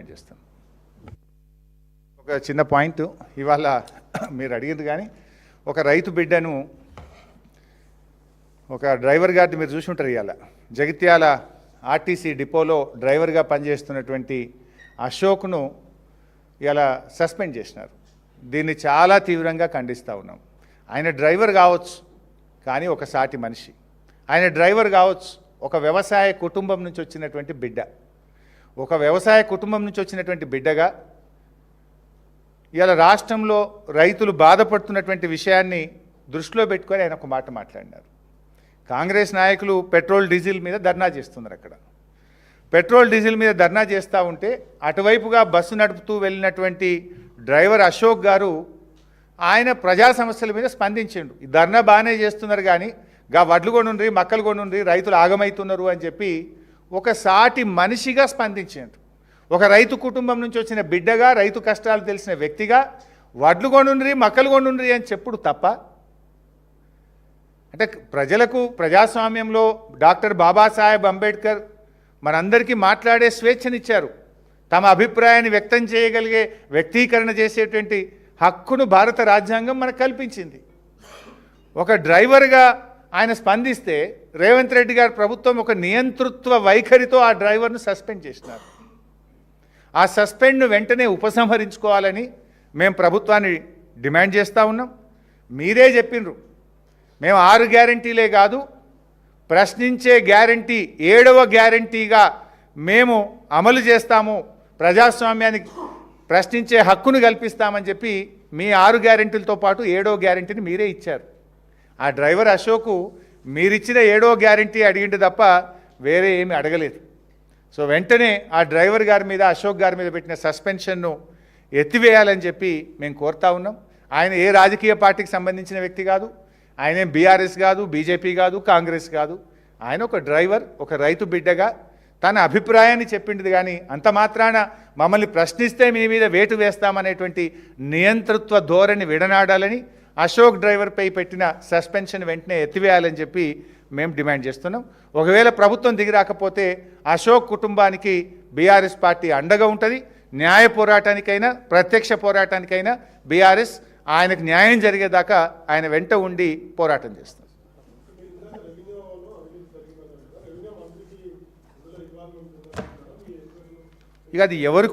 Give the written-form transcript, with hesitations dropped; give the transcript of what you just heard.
Demand చేస్తాం. ఒక చిన్న పాయింట్ ఇవాళ మీరు అడిగింది కానీ ఒక రైతు బిడ్డను ఒక డ్రైవర్ గారిని మీరు చూసి ఉంటారు. ఇవాళ జగిత్యాల ఆర్టీసీ డిపోలో డ్రైవర్గా పనిచేస్తున్నటువంటి అశోక్ను ఇలా సస్పెండ్ చేసినారు. దీన్ని చాలా తీవ్రంగా ఖండిస్తూ ఉన్నాం. ఆయన డ్రైవర్ కావచ్చు కానీ ఒక సాటి మనిషి. ఆయన డ్రైవర్ కావచ్చు, ఒక వ్యవసాయ కుటుంబం నుంచి వచ్చినటువంటి బిడ్డ. ఒక వ్యవసాయ కుటుంబం నుంచి వచ్చినటువంటి బిడ్డగా ఇవాళ రాష్ట్రంలో రైతులు బాధపడుతున్నటువంటి విషయాన్ని దృష్టిలో పెట్టుకొని ఆయన ఒక మాట మాట్లాడినారు. కాంగ్రెస్ నాయకులు పెట్రోల్ డీజిల్ మీద ధర్నా చేస్తున్నారు. అక్కడ పెట్రోల్ డీజిల్ మీద ధర్నా చేస్తూ ఉంటే అటువైపుగా బస్సు నడుపుతూ వెళ్ళినటువంటి డ్రైవర్ అశోక్ గారు ఆయన ప్రజా సమస్యల మీద స్పందించిండు. ఈ ధర్నా బాగానే చేస్తున్నారు కానీ వడ్లు కొనుండ్రి, మక్కలు కొనుండ్రి, రైతులు ఆగమవుతున్నారు అని చెప్పి ఒక సాటి మనిషిగా స్పందించిండు. ఒక రైతు కుటుంబం నుంచి వచ్చిన బిడ్డగా, రైతు కష్టాలు తెలిసిన వ్యక్తిగా వడ్లు కొనుండ్రి, మక్కలు కొనుండ్రి అని చెప్పుడు తప్ప. అంటే ప్రజలకు ప్రజాస్వామ్యంలో డాక్టర్ బాబాసాహెబ్ అంబేద్కర్ మనందరికీ మాట్లాడే స్వేచ్ఛనిచ్చారు. తమ అభిప్రాయాన్ని వ్యక్తం చేయగలిగే, వ్యక్తీకరణ చేసేటువంటి హక్కును భారత రాజ్యాంగం మనకు కల్పించింది. ఒక డ్రైవర్గా ఆయన స్పందిస్తే రేవంత్ రెడ్డి గారి ప్రభుత్వం ఒక నియంతృత్వ వైఖరితో ఆ డ్రైవర్ను సస్పెండ్ చేసినారు. ఆ సస్పెండ్ను వెంటనే ఉపసంహరించుకోవాలని మేము ప్రభుత్వాన్ని డిమాండ్ చేస్తూ ఉన్నాం. మీరే చెప్పినరు, మేము 6 గ్యారంటీలే కాదు, ప్రశ్నించే గ్యారంటీ 7వ గ్యారంటీగా మేము అమలు చేస్తాము, ప్రజాస్వామ్యానికి ప్రశ్నించే హక్కును కల్పిస్తామని చెప్పి మీ 6 గ్యారంటీలతో పాటు 7వ గ్యారంటీని మీరే ఇచ్చారు. ఆ డ్రైవర్ అశోకు మీరిచ్చిన 7వ గ్యారంటీ అడిగిండు తప్ప వేరే ఏమి అడగలేదు. సో వెంటనే ఆ డ్రైవర్ గారి మీద, అశోక్ గారి మీద పెట్టిన సస్పెన్షన్ను ఎత్తివేయాలని చెప్పి మేము కోరుతా ఉన్నాం. ఆయన ఏ రాజకీయ పార్టీకి సంబంధించిన వ్యక్తి కాదు, ఆయన ఏం బీఆర్ఎస్ కాదు, బీజేపీ కాదు, కాంగ్రెస్ కాదు. ఆయన ఒక డ్రైవర్, ఒక రైతు బిడ్డగా తన అభిప్రాయాన్ని చెప్పింది. కానీ అంత మాత్రాన మమ్మల్ని ప్రశ్నిస్తే మీ మీద వేటు వేస్తామనేటువంటి నియంతృత్వ ధోరణి విడనాడాలని, అశోక్ డ్రైవర్పై పెట్టిన సస్పెన్షన్ వెంటనే ఎత్తివేయాలని చెప్పి మేము డిమాండ్ చేస్తున్నాం. ఒకవేళ ప్రభుత్వం దిగి రాకపోతే అశోక్ కుటుంబానికి బీఆర్ఎస్ పార్టీ అండగా ఉంటుంది. న్యాయ పోరాటానికైనా, ప్రత్యక్ష పోరాటానికైనా బీఆర్ఎస్ ఆయనకు న్యాయం జరిగేదాకా ఆయన వెంట ఉండి పోరాటం చేస్తాం. ఇక అది ఎవరు